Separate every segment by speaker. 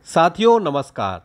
Speaker 1: साथियों नमस्कार।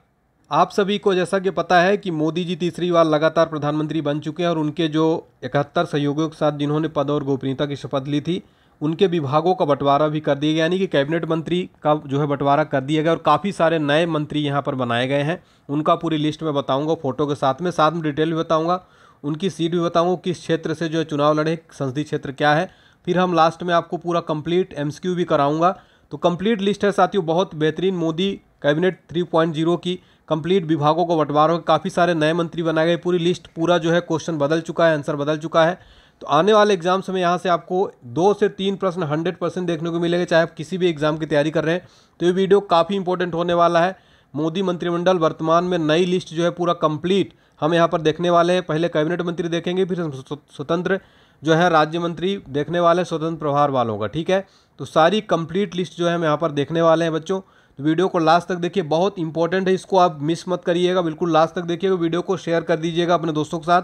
Speaker 1: आप सभी को जैसा कि पता है कि मोदी जी तीसरी बार लगातार प्रधानमंत्री बन चुके हैं और उनके जो 71 सहयोगियों के साथ जिन्होंने पद और गोपनीयता की शपथ ली थी, उनके विभागों का बंटवारा भी कर दिया गया, यानी कि कैबिनेट मंत्री का जो है बंटवारा कर दिया गया और काफ़ी सारे नए मंत्री यहाँ पर बनाए गए हैं। उनका पूरी लिस्ट में बताऊँगा फोटो के साथ में डिटेल भी बताऊँगा, उनकी सीट भी बताऊँगा, किस क्षेत्र से जो है चुनाव लड़े, संसदीय क्षेत्र क्या है। फिर हम लास्ट में आपको पूरा कंप्लीट MCQ भी कराऊंगा। तो कंप्लीट लिस्ट है साथियों, बहुत बेहतरीन। मोदी कैबिनेट 3.0 की कंप्लीट विभागों को बंटवारा, काफ़ी सारे नए मंत्री बनाए गए। पूरी लिस्ट पूरा जो है क्वेश्चन बदल चुका है, आंसर बदल चुका है। तो आने वाले एग्जाम्स में यहाँ से आपको 2 से 3 प्रश्न 100% देखने को मिलेंगे, चाहे आप किसी भी एग्जाम की तैयारी कर रहे हैं। तो ये वीडियो काफ़ी इंपॉर्टेंट होने वाला है। मोदी मंत्रिमंडल वर्तमान में नई लिस्ट जो है पूरा कंप्लीट हम यहाँ पर देखने वाले हैं। पहले कैबिनेट मंत्री देखेंगे, फिर हम स्वतंत्र जो है राज्य मंत्री देखने वाले, स्वतंत्र प्रभार वालों का। ठीक है, तो सारी कंप्लीट लिस्ट जो है हम यहाँ पर देखने वाले हैं बच्चों। तो वीडियो को लास्ट तक देखिए, बहुत इंपॉर्टेंट है, इसको आप मिस मत करिएगा, बिल्कुल लास्ट तक देखिएगा। वीडियो को शेयर कर दीजिएगा अपने दोस्तों के साथ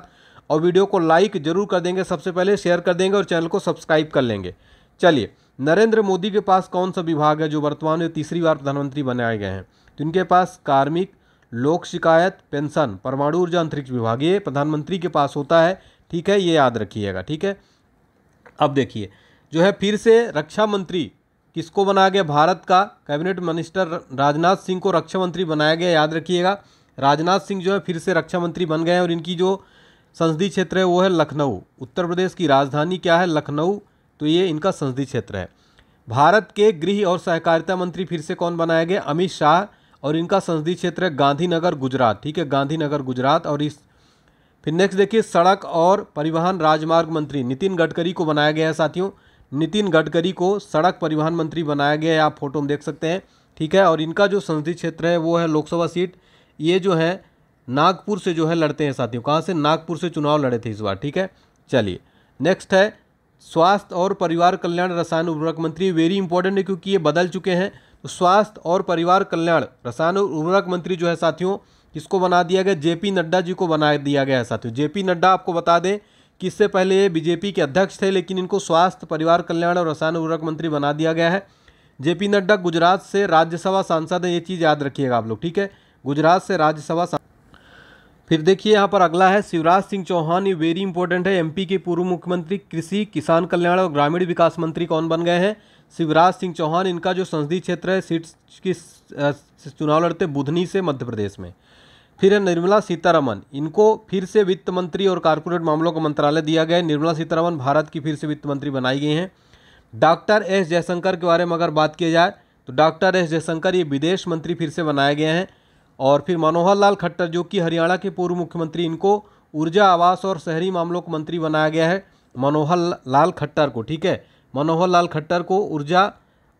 Speaker 1: और वीडियो को लाइक जरूर कर देंगे, सबसे पहले शेयर कर देंगे और चैनल को सब्सक्राइब कर लेंगे। चलिए, नरेंद्र मोदी के पास कौन सा विभाग है जो वर्तमान में तीसरी बार प्रधानमंत्री बनाए गए हैं? तो इनके पास कार्मिक, लोक शिकायत, पेंशन, परमाणु ऊर्जा, अंतरिक्ष विभाग, ये प्रधानमंत्री के पास होता है। ठीक है, ये याद रखिएगा। ठीक है, अब देखिए जो है फिर से रक्षा मंत्री किसको बनाया गया? भारत का कैबिनेट मिनिस्टर राजनाथ सिंह को रक्षा मंत्री बनाया गया, याद रखिएगा। राजनाथ सिंह जो है फिर से रक्षा मंत्री बन गए हैं और इनकी जो संसदीय क्षेत्र है वो है लखनऊ। उत्तर प्रदेश की राजधानी क्या है? लखनऊ। तो ये इनका संसदीय क्षेत्र है। भारत के गृह और सहकारिता मंत्री फिर से कौन बनाया गया? अमित शाह, और इनका संसदीय क्षेत्र है गांधीनगर गुजरात। ठीक है, गांधीनगर गुजरात। और इस फिर नेक्स्ट देखिए, सड़क और परिवहन राजमार्ग मंत्री नितिन गडकरी को बनाया गया है साथियों। नितिन गडकरी को सड़क परिवहन मंत्री बनाया गया है, आप फोटो में देख सकते हैं। ठीक है, और इनका जो संसदीय क्षेत्र है वो है लोकसभा सीट, ये जो है नागपुर से जो है लड़ते हैं साथियों। कहाँ से? नागपुर से चुनाव लड़े थे इस बार। ठीक है, चलिए नेक्स्ट है स्वास्थ्य और परिवार कल्याण रसायन उर्वरक मंत्री। वेरी इंपॉर्टेंट है क्योंकि ये बदल चुके हैं। तो स्वास्थ्य और परिवार कल्याण रसायन उर्वरक मंत्री जो है साथियों, किसको बना दिया गया? JP नड्डा जी को बना दिया गया है साथियों। JP नड्डा आपको बता दें कि इससे पहले ये BJP के अध्यक्ष थे, लेकिन इनको स्वास्थ्य, परिवार कल्याण और रसायन उर्वरक मंत्री बना दिया गया है। JP नड्डा गुजरात से राज्यसभा सांसद है, ये चीज़ याद रखिएगा आप लोग। ठीक है, गुजरात से राज्यसभा। फिर देखिए यहाँ पर अगला है शिवराज सिंह चौहान, ये वेरी इंपॉर्टेंट है। MP के पूर्व मुख्यमंत्री, कृषि, किसान कल्याण और ग्रामीण विकास मंत्री कौन बन गए हैं? शिवराज सिंह चौहान। इनका जो संसदीय क्षेत्र है, सीट की चुनाव लड़ते बुधनी से मध्य प्रदेश में। फिर है निर्मला सीतारमन, इनको फिर से वित्त मंत्री और कारपोरेट मामलों का मंत्रालय दिया गया है। निर्मला सीतारमन भारत की फिर से वित्त मंत्री बनाई गई हैं। डॉक्टर S जयशंकर के बारे में अगर बात की जाए तो डॉक्टर S जयशंकर ये विदेश मंत्री फिर से बनाए गए हैं। और फिर मनोहर लाल खट्टर जो कि हरियाणा के पूर्व मुख्यमंत्री, इनको ऊर्जा, आवास और शहरी मामलों का मंत्री बनाया गया है, मनोहर लाल खट्टर को। ठीक है, मनोहर लाल खट्टर को ऊर्जा,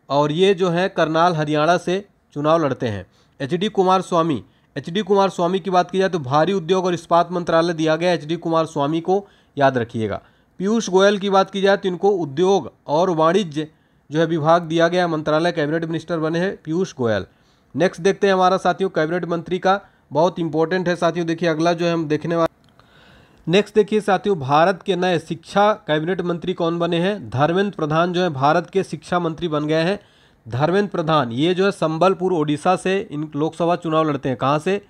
Speaker 1: और ये जो है करनाल हरियाणा से चुनाव लड़ते हैं। HD कुमार स्वामी, HD कुमार स्वामी की बात की जाए तो भारी उद्योग और इस्पात मंत्रालय दिया गया HD कुमार स्वामी को, याद रखिएगा। पीयूष गोयल की बात की जाए तो इनको उद्योग और वाणिज्य जो है विभाग दिया गया मंत्रालय, कैबिनेट मिनिस्टर बने हैं पीयूष गोयल। नेक्स्ट देखते हैं हमारा साथियों कैबिनेट मंत्री का, बहुत इंपॉर्टेंट है साथियों। देखिए अगला जो है हम देखने वाले, नेक्स्ट देखिए साथियों, भारत के नए शिक्षा कैबिनेट मंत्री कौन बने हैं? धर्मेंद्र प्रधान जो है भारत के शिक्षा मंत्री बन गए हैं। धर्मेंद्र प्रधान ये जो है संबलपुर ओडिशा से इन लोकसभा चुनाव लड़ते हैं। कहाँ से?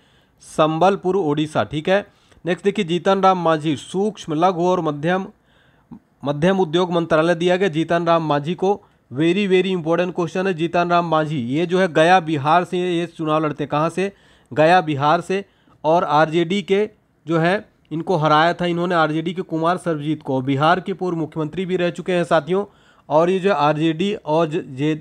Speaker 1: संबलपुर ओडिशा। ठीक है, नेक्स्ट देखिए जीतन राम मांझी, सूक्ष्म, लघु और मध्यम उद्योग मंत्रालय दिया गया जीतन राम मांझी को। वेरी इंपॉर्टेंट क्वेश्चन है। जीतन राम मांझी ये जो है गया बिहार से ये चुनाव लड़ते हैं। कहाँ से? गया बिहार से। और RJD के जो है इनको हराया था इन्होंने, RJD के कुमार सर्वजीत को। बिहार के पूर्व मुख्यमंत्री भी रह चुके हैं साथियों। और ये जो RJD और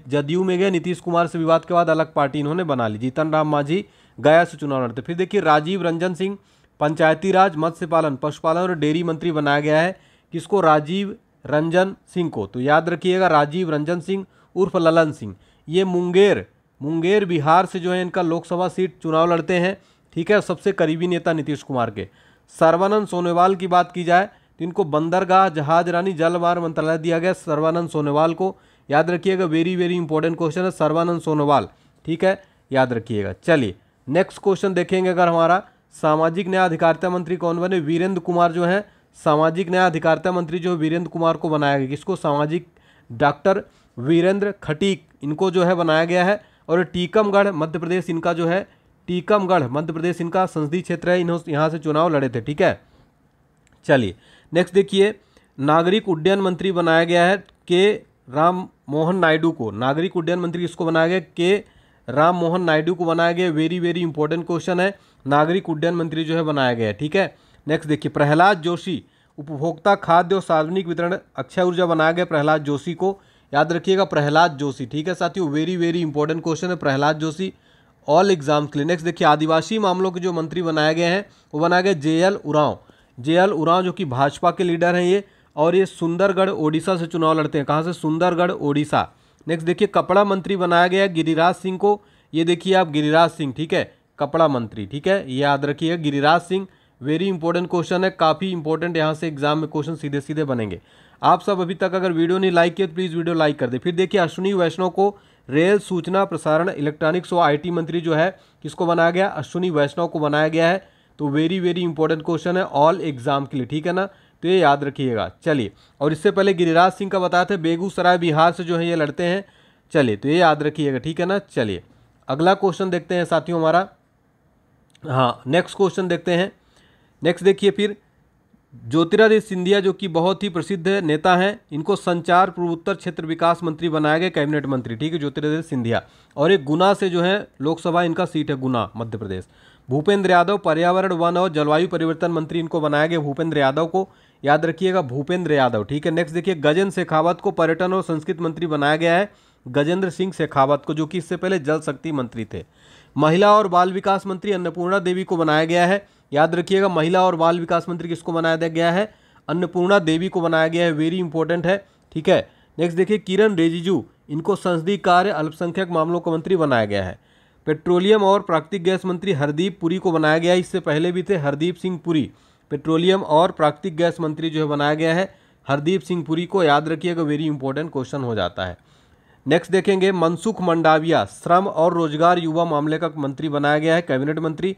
Speaker 1: जदयू में गए, नीतीश कुमार से विवाद के बाद अलग पार्टी इन्होंने बना ली। जीतन राम मांझी गया से चुनाव लड़ते। फिर देखिए राजीव रंजन सिंह, पंचायती राज, मत्स्य पालन, पशुपालन और डेयरी मंत्री बनाया गया है। किसको? राजीव रंजन सिंह को। तो याद रखिएगा राजीव रंजन सिंह उर्फ ललन सिंह, ये मुंगेर बिहार से जो है इनका लोकसभा सीट चुनाव लड़ते हैं। ठीक है, सबसे करीबी नेता नीतीश कुमार के। सर्बानंद सोनोवाल की बात की जाए तो इनको बंदरगाह, जहाज रानी, जलमार्ग मंत्रालय दिया गया सर्बानंद सोनोवाल को, याद रखिएगा। वेरी इंपॉर्टेंट क्वेश्चन है सर्बानंद सोनोवाल। ठीक है, याद रखिएगा। चलिए नेक्स्ट क्वेश्चन देखेंगे अगर हमारा, सामाजिक न्याय अधिकारिता मंत्री कौन बने? वीरेंद्र कुमार जो है सामाजिक न्याय अधिकारिता मंत्री जो वीरेंद्र कुमार को बनाया गया। किसको? सामाजिक, डॉक्टर वीरेंद्र खटीक इनको जो है बनाया गया है। और टीकमगढ़ मध्य प्रदेश इनका जो है, टीकमगढ़ मध्य प्रदेश इनका संसदीय क्षेत्र है, इन्होंने यहाँ से चुनाव लड़े थे। ठीक है, चलिए नेक्स्ट देखिए, नागरिक उड्डयन मंत्री बनाया गया है के राम मोहन नायडू को। नागरिक उड्डयन मंत्री किसको बनाया गया? के राम मोहन नायडू को बनाया गया। वेरी वेरी इंपॉर्टेंट क्वेश्चन है, नागरिक उड्डयन मंत्री जो है बनाया गया है। ठीक है, नेक्स्ट देखिए, प्रहलाद जोशी उपभोक्ता खाद्य और सार्वजनिक वितरण अक्षय ऊर्जा बनाया गया प्रहलाद जोशी को, याद रखिएगा प्रहलाद जोशी। ठीक है साथियों, वेरी वेरी इंपॉर्टेंट क्वेश्चन है प्रहलाद जोशी ऑल एग्जाम्स के लिए। नेक्स्ट देखिए, आदिवासी मामलों के जो मंत्री बनाए गए हैं वो बनाया गया जेएल उरांव। जेएल उरांव जो कि भाजपा के लीडर हैं ये, और ये सुंदरगढ़ ओडिशा से चुनाव लड़ते हैं। कहाँ से? सुंदरगढ़ ओडिशा। नेक्स्ट देखिए, कपड़ा मंत्री बनाया गया गिरिराज सिंह को। ये देखिए आप, गिरिराज सिंह। ठीक है, कपड़ा मंत्री। ठीक है, ये याद रखिएगा Giriraj Singh. Very important question है, काफ़ी इंपॉर्टेंट, यहाँ से एग्जाम में क्वेश्चन सीधे सीधे बनेंगे। आप सब अभी तक अगर वीडियो नहीं लाइक किया तो प्लीज़ वीडियो लाइक कर दे। फिर देखिए, अश्विनी वैष्णव को रेल सूचना प्रसारण इलेक्ट्रॉनिक्स और आईटी मंत्री जो है किसको बनाया गया? अश्विनी वैष्णव को बनाया गया है। तो वेरी वेरी इंपॉर्टेंट क्वेश्चन है ऑल एग्जाम के लिए। ठीक है ना, तो ये याद रखिएगा। चलिए, और इससे पहले गिरिराज सिंह का बताया था, बेगूसराय बिहार से जो है ये लड़ते हैं। चलिए, तो ये याद रखिएगा। ठीक है ना, चलिए अगला क्वेश्चन देखते हैं साथियों हमारा। हाँ, नेक्स्ट क्वेश्चन देखते हैं। नेक्स्ट देखिए, फिर ज्योतिरादित्य सिंधिया जो कि बहुत ही प्रसिद्ध नेता हैं, इनको संचार पूर्वोत्तर क्षेत्र विकास मंत्री बनाया गया, कैबिनेट मंत्री। ठीक है, ज्योतिरादित्य सिंधिया। और एक गुना से जो है लोकसभा इनका सीट है, गुना मध्य प्रदेश। भूपेंद्र यादव पर्यावरण वन और जलवायु परिवर्तन मंत्री, इनको बनाया गया भूपेंद्र यादव को, याद रखिएगा भूपेंद्र यादव। ठीक है, नेक्स्ट देखिए, गजेंद्र शेखावत को पर्यटन और संस्कृति मंत्री बनाया गया है, गजेंद्र सिंह शेखावत को, जो कि इससे पहले जल शक्ति मंत्री थे। महिला और बाल विकास मंत्री अन्नपूर्णा देवी को बनाया गया है, याद रखिएगा महिला और बाल विकास मंत्री किसको बनाया गया है? अन्नपूर्णा देवी को बनाया गया है। वेरी इंपॉर्टेंट है। ठीक है, नेक्स्ट देखिए, किरण रिजिजू, इनको संसदीय कार्य अल्पसंख्यक मामलों का मंत्री बनाया गया है। पेट्रोलियम और प्राकृतिक गैस मंत्री हरदीप पुरी को बनाया गया है, इससे पहले भी थे हरदीप सिंह पुरी। पेट्रोलियम और प्राकृतिक गैस मंत्री जो है बनाया गया है हरदीप सिंह पुरी को, याद रखिएगा वेरी इंपॉर्टेंट क्वेश्चन हो जाता है। नेक्स्ट देखेंगे, मनसुख मंडाविया श्रम और रोजगार युवा मामले का मंत्री बनाया गया है, कैबिनेट मंत्री।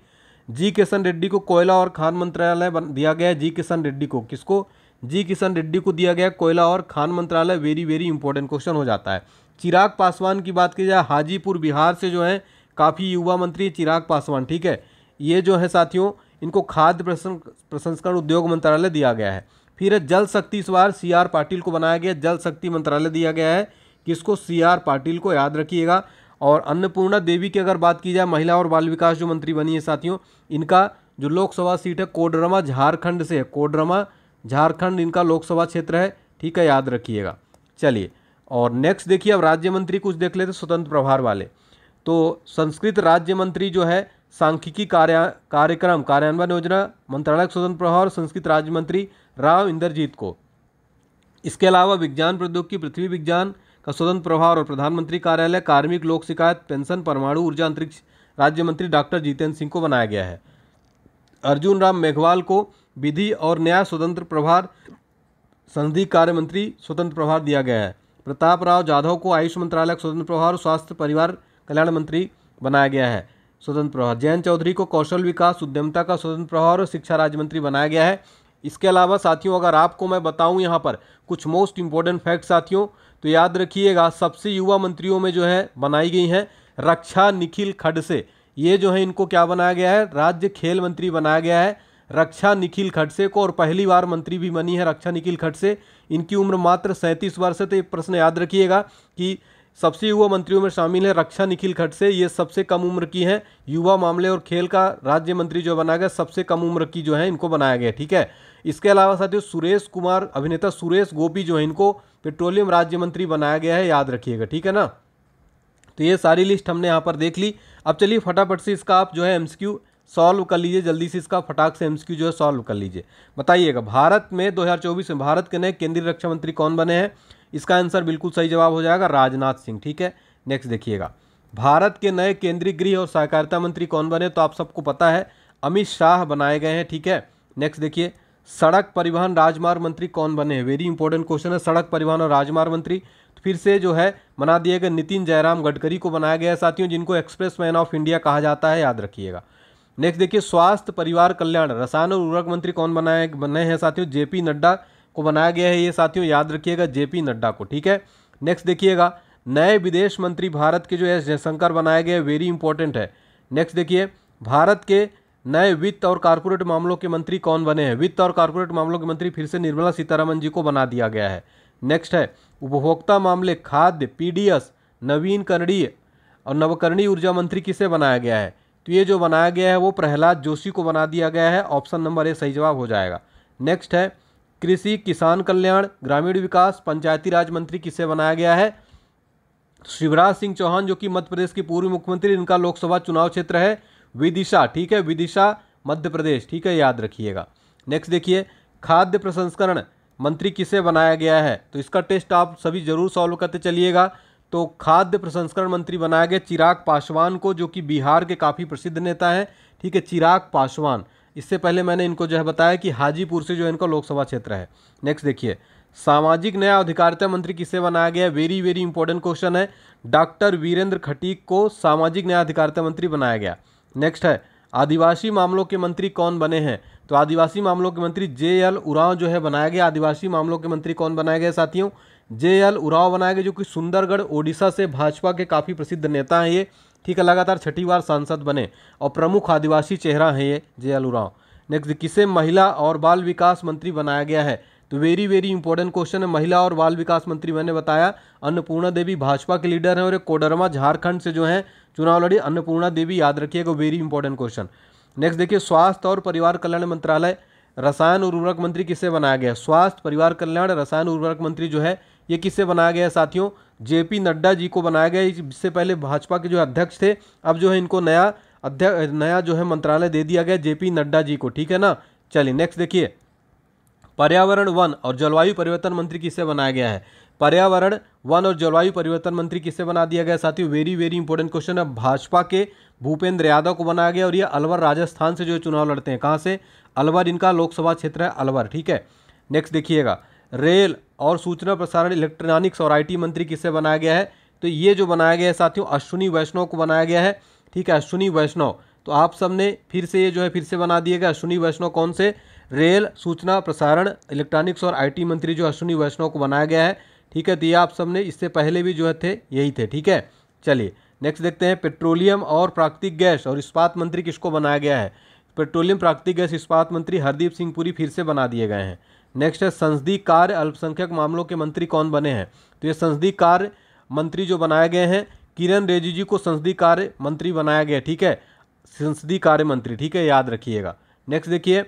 Speaker 1: जी किशन रेड्डी को कोयला और खान मंत्रालय दिया गया है, जी किशन रेड्डी को, किसको? जी किशन रेड्डी को दिया गया कोयला और खान मंत्रालय। वेरी वेरी इंपॉर्टेंट क्वेश्चन हो जाता है। चिराग पासवान की बात की जाए, हाजीपुर बिहार से जो है काफ़ी युवा मंत्री चिराग पासवान। ठीक है, ये जो है साथियों, इनको खाद्य प्रसंस्करण उद्योग मंत्रालय दिया गया है। फिर जल शक्ति, इस बार सी आर पाटिल को बनाया गया, जल शक्ति मंत्रालय दिया गया है, किसको? सी आर पाटिल को, याद रखिएगा। और अन्नपूर्णा देवी की अगर बात की जाए, महिला और बाल विकास जो मंत्री बनी है साथियों, इनका जो लोकसभा सीट है कोडरमा झारखंड से है, कोडरमा झारखंड इनका लोकसभा क्षेत्र है। ठीक है, याद रखिएगा। चलिए, और नेक्स्ट देखिए, अब राज्य मंत्री कुछ देख लेते स्वतंत्र प्रभार वाले। तो संस्कृत राज्य मंत्री जो है सांख्यिकी कार्यक्रम कार्यान्वयन योजना मंत्रालय स्वतंत्र प्रभार और संस्कृत राज्य मंत्री राव इंद्रजीत को। इसके अलावा विज्ञान प्रौद्योगिकी पृथ्वी विज्ञान का स्वतंत्र प्रभार और प्रधानमंत्री कार्यालय कार्मिक लोक शिकायत पेंशन परमाणु ऊर्जा अंतरिक्ष राज्य मंत्री डॉक्टर जितेंद्र सिंह को बनाया गया है। अर्जुन राम मेघवाल को विधि और न्याय स्वतंत्र प्रभार संसदीय कार्य मंत्री स्वतंत्र प्रभार दिया गया है। प्रताप राव जाधव को आयुष मंत्रालय स्वतंत्र प्रभार और स्वास्थ्य परिवार कल्याण मंत्री बनाया गया है स्वतंत्र प्रभार। जयंत चौधरी को कौशल विकास उद्यमिता का स्वतंत्र प्रभार और शिक्षा राज्य मंत्री बनाया गया है। इसके अलावा साथियों, अगर आपको मैं बताऊं यहाँ पर कुछ मोस्ट इंपॉर्टेंट फैक्ट साथियों, तो याद रखिएगा सबसे युवा मंत्रियों में जो है बनाई गई हैं रक्षा निखिल खड़से। ये जो है इनको क्या बनाया गया है? राज्य खेल मंत्री बनाया गया है रक्षा निखिल खड़से को, और पहली बार मंत्री भी बनी है रक्षा निखिल खड़से। इनकी उम्र मात्र 37 वर्ष है। तो ये प्रश्न याद रखिएगा कि सबसे युवा मंत्रियों में शामिल है रक्षा निखिल खड़से, ये सबसे कम उम्र की हैं। युवा मामले और खेल का राज्य मंत्री जो बनाया गया सबसे कम उम्र की जो है इनको बनाया गया। ठीक है, इसके अलावा साथियों सुरेश कुमार, अभिनेता सुरेश गोपी जो है इनको पेट्रोलियम राज्य मंत्री बनाया गया है, याद रखिएगा। ठीक है ना, तो ये सारी लिस्ट हमने यहाँ पर देख ली। अब चलिए फटाफट से इसका आप जो है एमसीक्यू सॉल्व कर लीजिए, जल्दी से इसका फटाक से एमसीक्यू जो है सॉल्व कर लीजिए। बताइएगा, भारत में 2024 में भारत के नए केंद्रीय रक्षा मंत्री कौन बने हैं? इसका आंसर बिल्कुल सही जवाब हो जाएगा राजनाथ सिंह। ठीक है, नेक्स्ट देखिएगा, भारत के नए केंद्रीय गृह और सहकारिता मंत्री कौन बने? तो आप सबको पता है अमित शाह बनाए गए हैं। ठीक है, नेक्स्ट देखिए, सड़क परिवहन राजमार्ग मंत्री कौन बने हैं? वेरी इंपॉर्टेंट क्वेश्चन है, सड़क परिवहन और राजमार्ग मंत्री। तो फिर से जो है बना दिए गए नितिन जयराम गडकरी को बनाया गया है साथियों, जिनको एक्सप्रेस मैन ऑफ इंडिया कहा जाता है, याद रखिएगा। नेक्स्ट देखिए, स्वास्थ्य परिवार कल्याण रसायन और उर्वरक मंत्री कौन बने हैं साथियों? जेपी नड्डा को बनाया गया है ये साथियों, याद रखिएगा जेपी नड्डा को। ठीक है, नेक्स्ट देखिएगा, नए विदेश मंत्री भारत के जो एस जयशंकर बनाए गए, वेरी इंपॉर्टेंट है। नेक्स्ट देखिए, भारत के नए वित्त और कारपोरेट मामलों के मंत्री कौन बने हैं? वित्त और कारपोरेट मामलों के मंत्री फिर से निर्मला सीतारमण जी को बना दिया गया है। नेक्स्ट है उपभोक्ता मामले, खाद्य, पीडीएस, नवीनकरणीय और नवकरणीय ऊर्जा मंत्री किसे बनाया गया है? तो ये जो बनाया गया है वो प्रहलाद जोशी को बना दिया गया है। ऑप्शन नंबर ए सही जवाब हो जाएगा। नेक्स्ट है कृषि, किसान कल्याण, ग्रामीण विकास, पंचायती राज मंत्री किसे बनाया गया है? शिवराज सिंह चौहान जो कि मध्य प्रदेश के पूर्व मुख्यमंत्री, इनका लोकसभा चुनाव क्षेत्र है विदिशा, ठीक है, विदिशा मध्य प्रदेश, ठीक है, याद रखिएगा। नेक्स्ट देखिए, खाद्य प्रसंस्करण मंत्री किसे बनाया गया है? तो इसका टेस्ट आप सभी जरूर सॉल्व करते चलिएगा। तो खाद्य प्रसंस्करण मंत्री बनाया गया चिराग पासवान को, जो कि बिहार के काफ़ी प्रसिद्ध नेता हैं, ठीक है, चिराग पासवान। इससे पहले मैंने इनको जो है बताया कि हाजीपुर से जो है इनका लोकसभा क्षेत्र है। नेक्स्ट देखिए, सामाजिक न्याय अधिकारिता मंत्री किसे बनाया गया? वेरी वेरी इंपॉर्टेंट क्वेश्चन है। डॉक्टर वीरेंद्र खटीक को सामाजिक न्याय अधिकारिता मंत्री बनाया गया। नेक्स्ट है आदिवासी मामलों के मंत्री कौन बने हैं? तो आदिवासी मामलों के मंत्री JL उरांव जो है बनाया गया। आदिवासी मामलों के मंत्री कौन बनाए गए साथियों? JL उरांव बनाए गए, जो कि सुंदरगढ़ ओडिशा से भाजपा के काफ़ी प्रसिद्ध नेता हैं ये, ठीक है, लगातार 6ठी बार सांसद बने और प्रमुख आदिवासी चेहरा है ये JL उरांव। नेक्स्ट, किसे महिला और बाल विकास मंत्री बनाया गया है? तो वेरी वेरी इंपॉर्टेंट क्वेश्चन है। महिला और बाल विकास मंत्री मैंने बताया अन्नपूर्णा देवी भाजपा के लीडर हैं और एक कोडरमा झारखंड से जो है चुनाव लड़ी, अन्नपूर्णा देवी, याद रखिएगा, वेरी इंपॉर्टेंट क्वेश्चन। नेक्स्ट देखिए, स्वास्थ्य और परिवार कल्याण मंत्रालय, रसायन और उर्वरक मंत्री किसे बनाया गया? स्वास्थ्य, परिवार कल्याण, रसायन उर्वरक मंत्री जो है ये किससे बनाया गया है साथियों? JP नड्डा जी को बनाया गया। इससे पहले भाजपा के जो अध्यक्ष थे, अब जो है इनको नया जो है मंत्रालय दे दिया गया JP नड्डा जी को, ठीक है ना। चलिए नेक्स्ट देखिए, पर्यावरण, वन और जलवायु परिवर्तन मंत्री किसे बनाया गया है? पर्यावरण, वन और जलवायु परिवर्तन मंत्री किसे बना दिया गया साथियों? वेरी वेरी इंपॉर्टेंट क्वेश्चन है। भाजपा के भूपेंद्र यादव को बनाया गया और ये अलवर राजस्थान से जो चुनाव लड़ते हैं। कहाँ से? अलवर, इनका लोकसभा क्षेत्र है अलवर, ठीक है। नेक्स्ट देखिएगा, रेल और सूचना प्रसारण, इलेक्ट्रॉनिक्स और IT मंत्री किसे बनाया गया है? तो ये जो बनाया गया है साथियों अश्विनी वैष्णव को बनाया गया है, ठीक है, अश्विनी वैष्णव। तो आप सबने फिर से ये जो है फिर से बना दिएगा अश्विनी वैष्णव। कौन से? रेल, सूचना प्रसारण, इलेक्ट्रॉनिक्स और IT मंत्री जो अश्विनी वैष्णव को बनाया गया है, ठीक है। तो ये आप सबने इससे पहले भी जो है थे यही थे, ठीक है। चलिए नेक्स्ट देखते हैं, पेट्रोलियम और प्राकृतिक गैस और इस्पात मंत्री किसको बनाया गया है? पेट्रोलियम, प्राकृतिक गैस, इस्पात मंत्री हरदीप सिंह पुरी फिर से बना दिए गए हैं। नेक्स्ट है संसदीय कार्य, अल्पसंख्यक मामलों के मंत्री कौन बने हैं? तो ये संसदीय कार्य मंत्री जो बनाए गए हैं, किरण रिजिजू को संसदीय कार्य मंत्री बनाया गया, ठीक है, संसदीय कार्य मंत्री, ठीक है, याद रखिएगा। नेक्स्ट देखिए,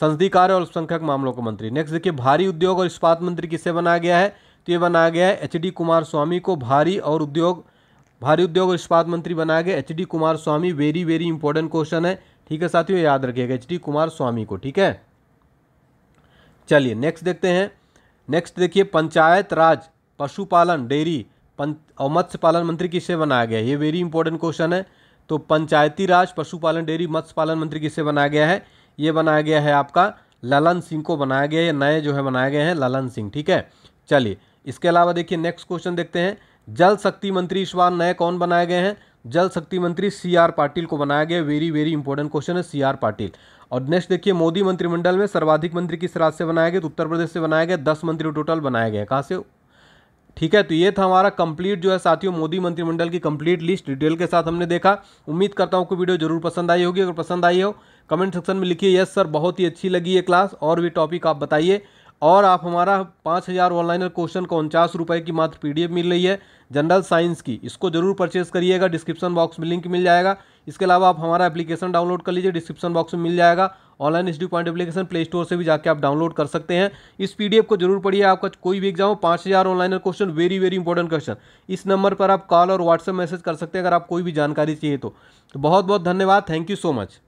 Speaker 1: संसदीय कार्य और अल्पसंख्यक मामलों के मंत्री। नेक्स्ट देखिए, भारी उद्योग और इस्पात मंत्री किससे बनाया गया है? तो ये बनाया गया है HD कुमारस्वामी को भारी उद्योग और इस्पात मंत्री बनाया गया HD Kumaraswamy. Very very important question है, ठीक है साथियों, याद रखिएगा HD कुमारस्वामी को, ठीक है। चलिए नेक्स्ट देखते हैं। नेक्स्ट देखिए, पंचायत राज, पशुपालन, डेयरी और मत्स्य पालन मंत्री किससे बनाया गया है? ये वेरी इंपॉर्टेंट क्वेश्चन है। तो पंचायती राज, पशुपालन, डेयरी, मत्स्य पालन मंत्री किससे बनाया गया है? ये बनाया गया है आपका ललन सिंह को बनाया गया है। ये नए जो है बनाए गए हैं ललन सिंह, ठीक है। चलिए इसके अलावा देखिए नेक्स्ट क्वेश्चन देखते हैं, जल शक्ति मंत्री इस बार नए कौन बनाए गए हैं? जल शक्ति मंत्री CR पाटिल को बनाया गया। वेरी वेरी इंपॉर्टेंट क्वेश्चन है, CR पाटिल। और नेक्स्ट देखिए, मोदी मंत्रिमंडल में सर्वाधिक मंत्री किस राज्य से बनाया गया? तो उत्तर प्रदेश से बनाया गया, 10 मंत्री टोटल बनाए गए। कहाँ से? ठीक है। तो ये था हमारा कंप्लीट जो है साथियों मोदी मंत्रिमंडल की कंप्लीट लिस्ट डिटेल के साथ हमने देखा। उम्मीद करता हूँ कि वीडियो जरूर पसंद आई होगी। अगर पसंद आई हो कमेंट सेक्शन में लिखिए यस सर बहुत ही अच्छी लगी ये क्लास, और भी टॉपिक आप बताइए। और आप हमारा 5000 ऑनलाइन क्वेश्चन को 49 रुपये की मात्र PDF मिल रही है जनरल साइंस की, इसको जरूर परचेस करिएगा, डिस्क्रिप्शन बॉक्स में लिंक मिल जाएगा। इसके अलावा आप हमारा एप्लीकेशन डाउनलोड कर लीजिए, डिस्क्रिप्शन बॉक्स में मिल जाएगा। Online study point application play store से भी जाके आप डाउनलोड कर सकते हैं। इस PDF को जरूर पढ़िए, आपका कोई भी exam 5000 online question, very very important question. इस नंबर पर आप कॉल और व्हाट्सएप मैसेज कर सकते हैं अगर आप कोई भी जानकारी चाहिए तो बहुत बहुत धन्यवाद, थैंक यू सो मच।